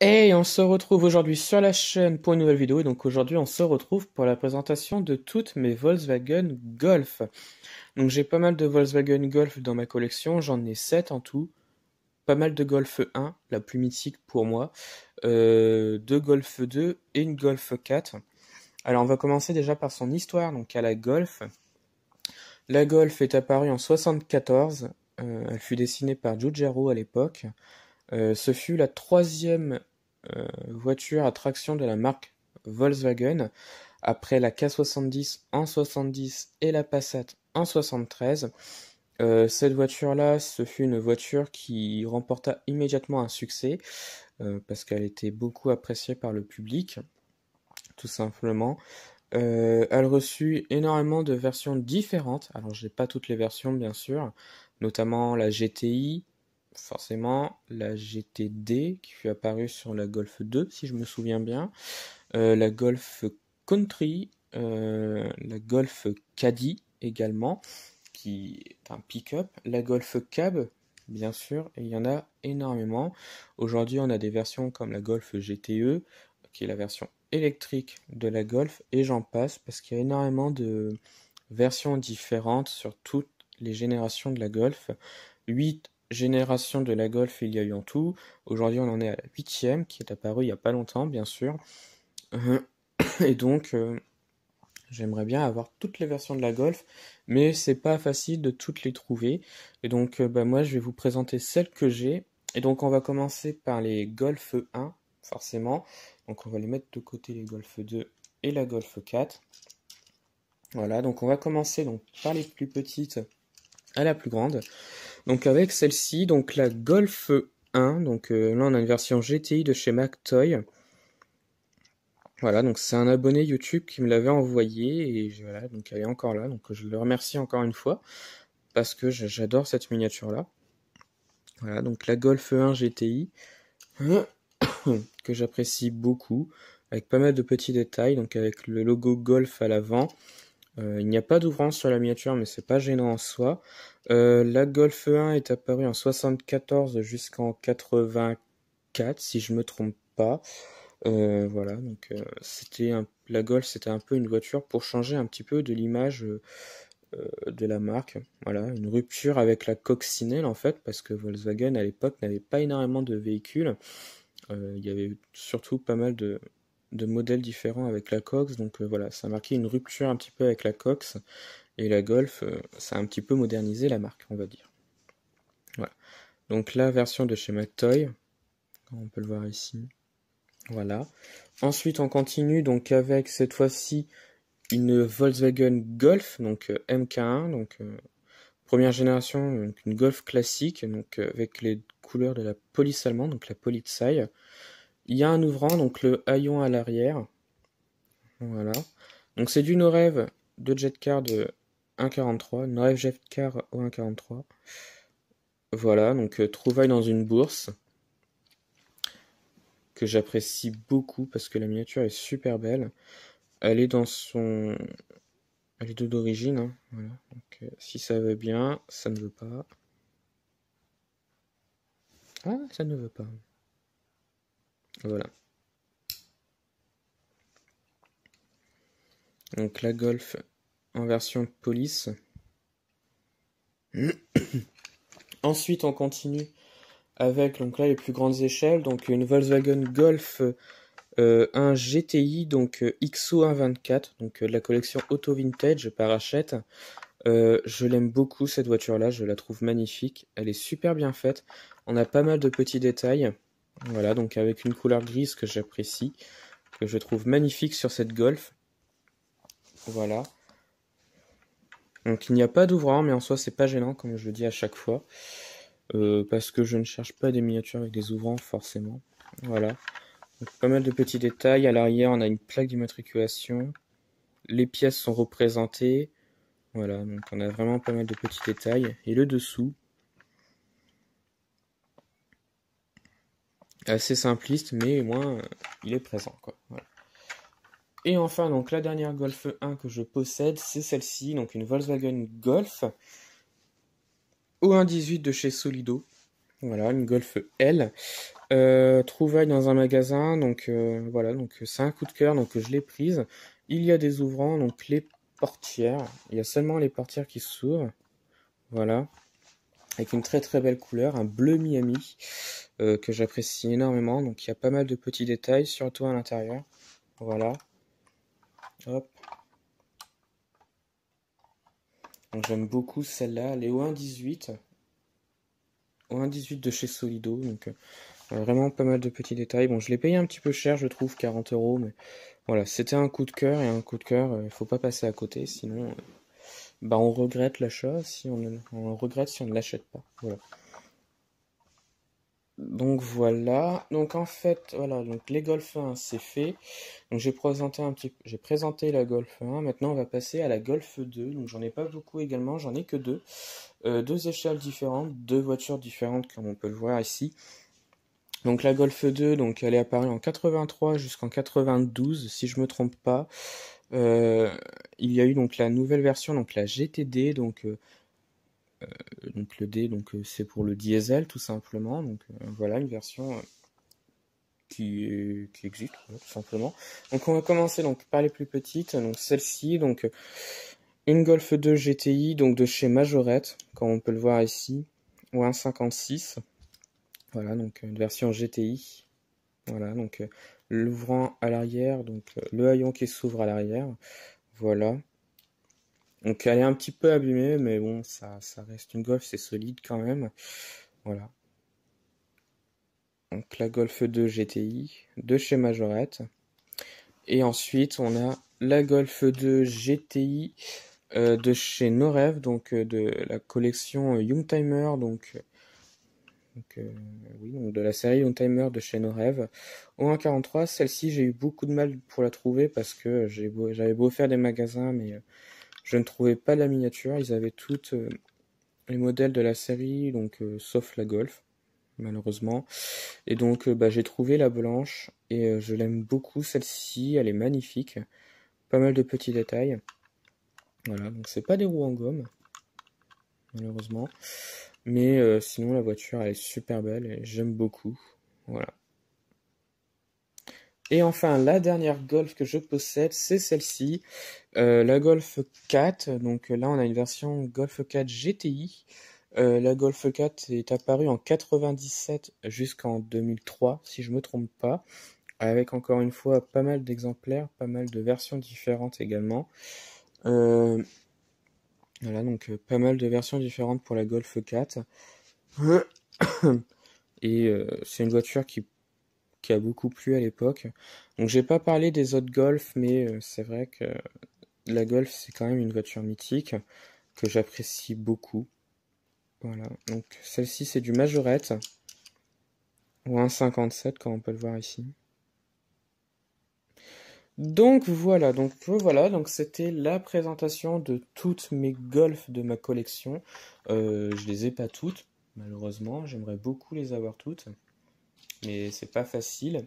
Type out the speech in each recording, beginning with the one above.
Hey, on se retrouve aujourd'hui sur la chaîne pour une nouvelle vidéo. Et donc aujourd'hui, on se retrouve pour la présentation de toutes mes Volkswagen Golf. Donc j'ai pas mal de Volkswagen Golf dans ma collection, j'en ai 7 en tout. Pas mal de Golf 1, la plus mythique pour moi. Deux Golf 2 et une Golf 4. Alors on va commencer déjà par son histoire, donc à la Golf. La Golf est apparue en 74. Elle fut dessinée par Giugiaro à l'époque. Ce fut la troisième voiture à traction de la marque Volkswagen, après la K70 en 70 et la Passat en 73. Cette voiture-là, ce fut une voiture qui remporta immédiatement un succès, parce qu'elle était beaucoup appréciée par le public, tout simplement. Elle reçut énormément de versions différentes. Alors, j'ai pas toutes les versions, bien sûr, notamment la GTI, forcément, la GTD qui fut apparue sur la Golf 2, si je me souviens bien, la Golf Country, la Golf Caddy également, qui est un pick-up, la Golf Cab, bien sûr, et il y en a énormément. Aujourd'hui, on a des versions comme la Golf GTE, qui est la version électrique de la Golf, et j'en passe, parce qu'il y a énormément de versions différentes sur toutes les générations de la Golf. 8 générations de la Golf il y a eu en tout. Aujourd'hui, on en est à la 8e, qui est apparue il n'y a pas longtemps, bien sûr. Et donc, j'aimerais bien avoir toutes les versions de la Golf, mais c'est pas facile de toutes les trouver. Et donc, moi, je vais vous présenter celles que j'ai. Et donc, on va commencer par les Golf 1, forcément. Donc, on va les mettre de côté, les Golf 2 et la Golf 4. Voilà, donc on va commencer donc par les plus petites à la plus grande. Donc avec celle-ci, donc la Golf 1, donc là on a une version GTI de chez McToy. Voilà, donc c'est un abonné YouTube qui me l'avait envoyé et voilà, donc elle est encore là, donc je le remercie encore une fois parce que j'adore cette miniature là. Voilà, donc la Golf 1 GTI que j'apprécie beaucoup avec pas mal de petits détails, donc avec le logo Golf à l'avant. Il n'y a pas d'ouvrance sur la miniature, mais c'est pas gênant en soi. La Golf 1 est apparue en 74 jusqu'en 84, si je me trompe pas. Voilà, donc la Golf, c'était un peu une voiture pour changer un petit peu de l'image de la marque. Voilà, une rupture avec la coccinelle en fait, parce que Volkswagen à l'époque n'avait pas énormément de véhicules. Il y avait surtout pas mal de modèles différents avec la Cox, donc voilà, ça a marqué une rupture un petit peu avec la Cox, et la Golf, ça a un petit peu modernisé la marque, on va dire. Voilà. Donc la version de chez McToy, on peut le voir ici. Voilà. Ensuite, on continue donc avec cette fois-ci une Volkswagen Golf, donc MK1, donc première génération, donc une Golf classique, donc avec les couleurs de la police allemande, donc la Polizei. Il y a un ouvrant, donc le haillon à l'arrière. Voilà. Donc c'est du no-rêve de Jetcar de 1.43, no-rêve Jetcar au 1.43. Voilà, donc trouvaille dans une bourse que j'apprécie beaucoup parce que la miniature est super belle. Elle est dans son... Elle est d'origine, hein, voilà. Donc si ça veut bien, ça ne veut pas. Ah, ça ne veut pas. Voilà. Donc la Golf en version police. Ensuite, on continue avec donc là les plus grandes échelles, donc une Volkswagen Golf 1 GTI, donc XO124, donc de la collection Auto Vintage par Hachette. Je l'aime beaucoup cette voiture-là, je la trouve magnifique, elle est super bien faite, on a pas mal de petits détails, voilà, donc avec une couleur grise que j'apprécie, que je trouve magnifique sur cette Golf. Voilà. Donc il n'y a pas d'ouvrant, mais en soi c'est pas gênant, comme je le dis à chaque fois. Parce que je ne cherche pas des miniatures avec des ouvrants forcément. Voilà. Donc, pas mal de petits détails. À l'arrière, on a une plaque d'immatriculation. Les pièces sont représentées. Voilà, donc on a vraiment pas mal de petits détails. Et le dessous, assez simpliste, mais au moins il est présent, quoi. Voilà. Et enfin, donc la dernière Golf 1 que je possède, c'est celle-ci, donc une Volkswagen Golf au 1.18 de chez Solido. Voilà, une Golf L. Trouvaille dans un magasin, donc voilà, donc c'est un coup de cœur, donc je l'ai prise. Il y a des ouvrants, donc les portières. Il y a seulement les portières qui s'ouvrent, voilà, avec une très très belle couleur, un bleu Miami que j'apprécie énormément. Donc il y a pas mal de petits détails, surtout à l'intérieur. Voilà, hop. Donc j'aime beaucoup celle-là, elle est au 1,18. Au 1,18 de chez Solido, donc vraiment pas mal de petits détails. Bon, je l'ai payé un petit peu cher, je trouve, 40 €, mais voilà, c'était un coup de cœur, et un coup de cœur, il faut pas passer à côté, sinon bah, on regrette l'achat, si on regrette si on ne l'achète pas. Voilà. Donc voilà, donc en fait, voilà, donc les Golf 1 c'est fait. Donc j'ai présenté la Golf 1, maintenant on va passer à la Golf 2. Donc j'en ai pas beaucoup également, j'en ai que deux. Deux échelles différentes, deux voitures différentes comme on peut le voir ici. Donc la Golf 2, donc elle est apparue en 83 jusqu'en 92, si je me trompe pas. Il y a eu donc la nouvelle version, donc la GTD, donc le D, donc c'est pour le diesel tout simplement. Donc voilà une version qui existe voilà, tout simplement. Donc on va commencer donc par les plus petites. Donc celle-ci, donc une Golf 2 GTI, donc de chez Majorette, comme on peut le voir ici, ou 1,56. Voilà, donc une version GTI. Voilà, donc l'ouvrant à l'arrière, donc le haillon qui s'ouvre à l'arrière. Voilà. Donc elle est un petit peu abîmée, mais bon, ça reste une Golf, c'est solide quand même. Voilà. Donc la Golf 2 GTI de chez Majorette. Et ensuite, on a la Golf 2 GTI de chez Norev, donc de la collection Youngtimer, donc oui, donc de la série Youngtimer de chez Norev. Au 1,43, celle-ci, j'ai eu beaucoup de mal pour la trouver parce que j'avais beau faire des magasins, mais je ne trouvais pas la miniature. Ils avaient toutes les modèles de la série, donc sauf la Golf, malheureusement. Et donc bah, j'ai trouvé la blanche et je l'aime beaucoup celle-ci, elle est magnifique. Pas mal de petits détails. Voilà, donc c'est pas des roues en gomme, malheureusement. Mais sinon la voiture elle est super belle et j'aime beaucoup. Voilà. Et enfin la dernière Golf que je possède c'est celle-ci, la Golf 4. Donc là on a une version Golf 4 GTI. La Golf 4 est apparue en 97 jusqu'en 2003 si je me trompe pas. Avec encore une fois pas mal d'exemplaires, pas mal de versions différentes également. Voilà, donc pas mal de versions différentes pour la Golf 4. Et c'est une voiture qui a beaucoup plu à l'époque. Donc j'ai pas parlé des autres Golf, mais c'est vrai que la Golf c'est quand même une voiture mythique que j'apprécie beaucoup. Voilà, donc celle-ci c'est du Majorette, ou 1,57 comme on peut le voir ici. Donc voilà, donc c'était la présentation de toutes mes Golf de ma collection. Je les ai pas toutes, malheureusement. J'aimerais beaucoup les avoir toutes, mais c'est pas facile.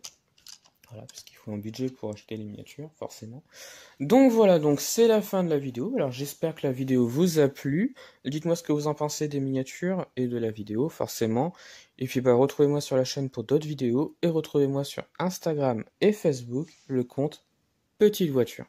Voilà, parce qu'il faut un budget pour acheter les miniatures, forcément. Donc voilà, donc c'est la fin de la vidéo. Alors j'espère que la vidéo vous a plu. Dites-moi ce que vous en pensez des miniatures et de la vidéo, forcément. Et puis bah retrouvez-moi sur la chaîne pour d'autres vidéos et retrouvez-moi sur Instagram et Facebook, le compte Petite Voiture.